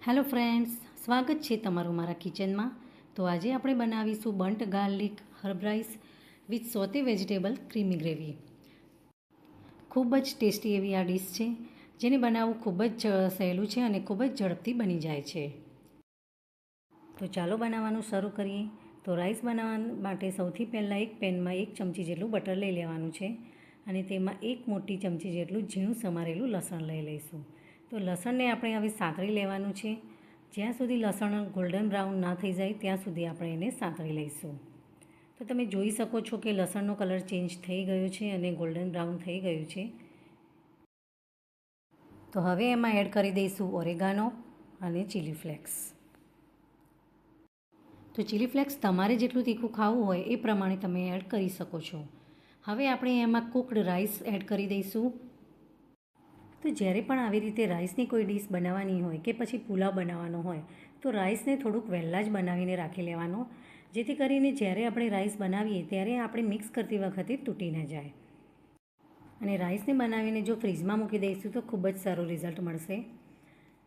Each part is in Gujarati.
હેલો ફ્રેન્ડ્સ, સ્વાગત છે તમારું મારા કિચનમાં। તો આજે આપણે બનાવીશું burnt garlic herb rice with sauté vegetable creamy gravy. ખૂબ જ ટેસ્ટી એવી આ ડીશ છે, જેને બનાવવું ખૂબ જ સહેલું છે અને ખૂબ જ ઝડપથી બની જાય છે। તો ચાલો બનાવવાનું શરૂ કરીએ। તો રાઈસ બનાવવા માટે સૌથી પહેલાં એક પેનમાં 1 ચમચી જેટલું બટર લઈ લેવાનું છે અને તેમાં 1 મોટી ચમચી જેટલું ઝીણું સમારેલું લસણ લઈ લઈશું। તો લસણને આપણે હવે સાંતળી લેવાનું છે। જ્યાં સુધી લસણ ગોલ્ડન બ્રાઉન ના થઈ જાય ત્યાં સુધી આપણે એને સાંતળી લઈશું। તો તમે જોઈ શકો છો કે લસણનો કલર ચેન્જ થઈ ગયો છે અને ગોલ્ડન બ્રાઉન થઈ ગયું છે। તો હવે એમાં એડ કરી દઈશું ઓરેગાનો અને ચીલી ફ્લેક્સ। તો ચીલી ફ્લેક્સ તમારે જેટલું તીખું ખાવું હોય એ પ્રમાણે તમે એડ કરી શકો છો। હવે આપણે એમાં કૂકડ રાઈસ એડ કરી દઈશું। તો જ્યારે પણ આવી રીતે રાઈસની કોઈ ડીશ બનાવવાની હોય કે પછી પુલાવ બનાવવાનો હોય તો રાઈસને થોડુંક વહેલા જ બનાવીને રાખી લેવાનો, જેથી કરીને જ્યારે આપણે રાઈસ બનાવીએ ત્યારે આપણે મિક્સ કરતી વખતે તૂટી ન જાય। અને રાઈસને બનાવીને જો ફ્રીજમાં મૂકી દઈશું તો ખૂબ જ સારું રિઝલ્ટ મળશે।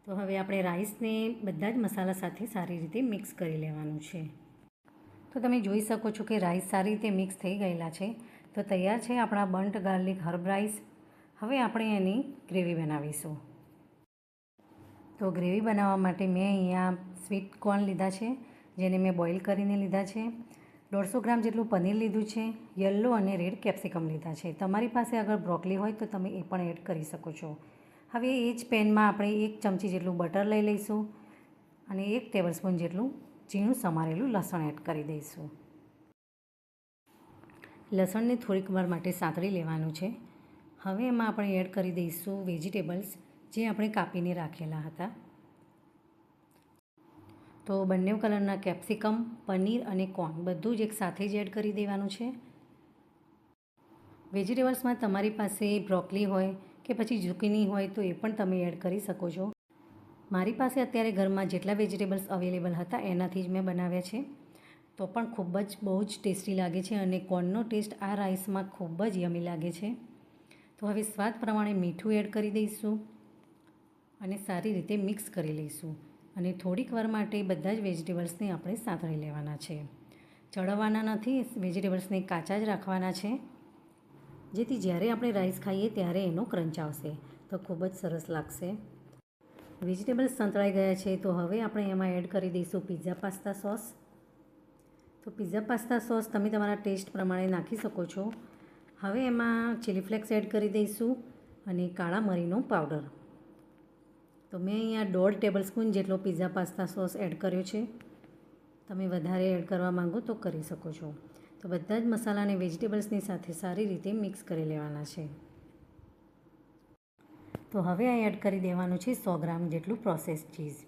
તો હવે આપણે રાઈસને બધા જ મસાલા સાથે સારી રીતે મિક્સ કરી લેવાનું છે। તો તમે જોઈ શકો છો કે રાઈસ સારી રીતે મિક્સ થઈ ગયેલા છે। તો તૈયાર છે આપણા બન્ટ ગાર્લિક હર્બ રાઈસ। હવે આપણે એની ગ્રેવી બનાવીશું। તો ગ્રેવી બનાવવા માટે મેં અહીંયા સ્વીટ કોર્ન લીધા છે, જેને મેં બોઇલ કરીને લીધા છે। 150 ગ્રામ જેટલું પનીર લીધું છે। યલો અને રેડ કેપ્સિકમ લીધા છે। તમારી પાસે અગર બ્રોકલી હોય તો તમે એ પણ એડ કરી શકો છો। હવે એ જ પેનમાં આપણે 1 ચમચી જેટલું બટર લઈ લઈશું અને 1 ટેબલસ્પૂન જેટલું ઝીણું સમારેલું લસણ એડ કરી દઈશું। લસણને થોડીક વાર માટે સાંતળી લેવાનું છે। હવે એમાં આપણે એડ કરી દઈશું વેજીટેબલ્સ જે આપણે કાપીને રાખેલા હતા। તો બંને કલરના કેપ્સિકમ, પનીર અને કોર્ન બધું જ એક સાથે જ એડ કરી દેવાનું છે। વેજીટેબલ્સમાં તમારી પાસે બ્રોકલી હોય કે પછી ઝુકીની હોય તો એ પણ તમે એડ કરી શકો છો। મારી પાસે અત્યારે ઘરમાં જેટલા વેજીટેબલ્સ અવેલેબલ હતા એનાથી જ મેં બનાવ્યા છે। તો પણ ખૂબ જ બહુ જ ટેસ્ટી લાગે છે અને કોર્નનો ટેસ્ટ આ રાઈસમાં ખૂબ જ યમી લાગે છે। તો હવે સ્વાદ પ્રમાણે મીઠું એડ કરી દઈશું અને સારી રીતે મિક્સ કરી લઈશું અને થોડીક વાર માટે બધા જ વેજીટેબલ્સને આપણે સાંતળી લેવાના છે। ચડવવાના નથી, વેજીટેબલ્સને કાચા જ રાખવાના છે, જેથી જ્યારે આપણે રાઈસ ખાઈએ ત્યારે એનો ક્રંચ આવશે તો ખૂબ જ સરસ લાગશે। વેજીટેબલ્સ સંતળાઈ ગયા છે તો હવે આપણે એમાં એડ કરી દઈશું પિઝા પાસ્તા સોસ। તો પિઝા પાસ્તા સોસ તમે તમારા ટેસ્ટ પ્રમાણે નાખી શકો છો। હવે એમાં ચીલી ફ્લેક્સ એડ કરી દઈશું અને કાળા મરીનો પાવડર। તો મેં અહીંયા 1.5 ટેબલસ્પૂન જેટલો પિઝા પાસ્તા સોસ એડ કર્યો છે। તમે વધારે એડ કરવા માંગો તો કરી શકો છો। તો બધા જ મસાલાને વેજીટેબલ્સની સાથે સારી રીતે મિક્સ કરી લેવાના છે। તો હવે આ એડ કરી દેવાનું છે 100 ગ્રામ જેટલું પ્રોસેસ ચીઝ।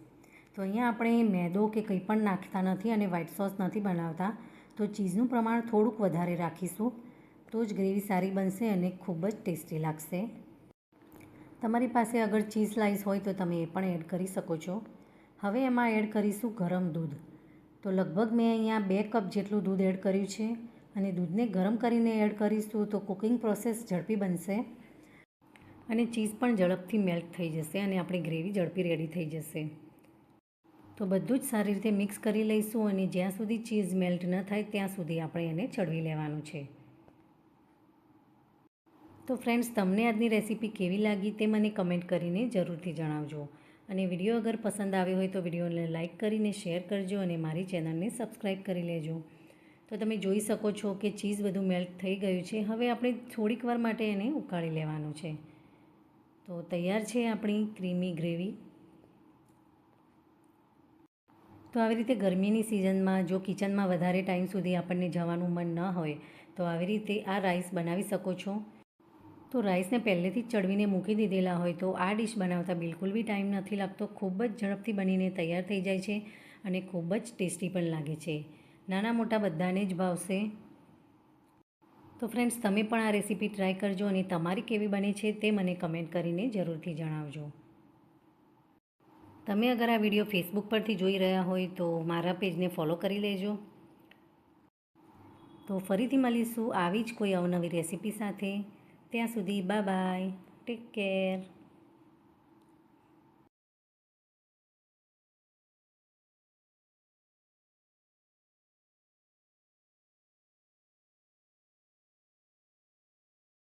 તો અહીંયા આપણે મેદો કે કંઈ પણ નાખતા નથી અને વ્હાઈટ સોસ નથી બનાવતા, તો ચીઝનું પ્રમાણ થોડુંક વધારે રાખીશું તો જ ગ્રેવી સારી બનશે અને ખૂબ જ ટેસ્ટી લાગશે। તમારી પાસે અગર ચીઝ સ્લાઈસ હોય તો તમે એ પણ એડ કરી શકો છો। હવે એમાં એડ કરીશું ગરમ દૂધ। તો લગભગ મેં અહીંયા 2 કપ જેટલું દૂધ એડ કર્યું છે અને દૂધને ગરમ કરીને એડ કરીશું તો કુકિંગ પ્રોસેસ ઝડપી બનશે અને ચીઝ પણ ઝડપથી મેલ્ટ થઈ જશે અને આપણી ગ્રેવી ઝડપી રેડી થઈ જશે। તો બધું જ સારી રીતે મિક્સ કરી લઈશું અને જ્યાં સુધી ચીઝ મેલ્ટ ન થાય ત્યાં સુધી આપણે એને ચડવી લેવાનું છે। તો ફ્રેન્ડ્સ, તમને આજની રેસીપી કેવી લાગી તે મને કમેન્ટ કરીને જરૂરથી જણાવજો અને વિડીયો અગર પસંદ આવ્યો હોય તો વિડીયોને લાઇક કરીને શેર કરજો અને મારી ચેનલને સબસ્ક્રાઈબ કરી લેજો। તો તમે જોઈ શકો છો કે ચીઝ બધું મેલ્ટ થઈ ગયું છે। હવે આપણે થોડીક વાર માટે એને ઉકાળી લેવાનું છે। તો તૈયાર છે આપણી ક્રીમી ગ્રેવી। તો આવી રીતે ગરમીની સિઝનમાં જો કિચનમાં વધારે ટાઈમ સુધી આપણને જવાનું મન ન હોય તો આવી રીતે આ રાઈસ બનાવી શકો છો। તો રાઈસને પહેલેથી જ ચડવીને મૂકી દીધેલા હોય તો આ ડીશ બનાવતા બિલકુલ બી ટાઈમ નથી લાગતો, ખૂબ જ ઝડપથી બનીને તૈયાર થઈ જાય છે અને ખૂબ જ ટેસ્ટી પણ લાગે છે। નાના મોટા બધાને જ ભાવશે। તો ફ્રેન્ડ્સ, તમે પણ આ રેસીપી ટ્રાય કરજો અને તમારી કેવી બને છે તે મને કમેન્ટ કરીને જરૂરથી જણાવજો। તમે અગર આ વિડીયો ફેસબુક પરથી જોઈ રહ્યા હોય તો મારા પેજને ફોલો કરી લેજો। તો ફરીથી મળીશું આવી જ કોઈ અવનવી રેસીપી સાથે। ત્યાં સુધી બાય બાય, ટેક કેર।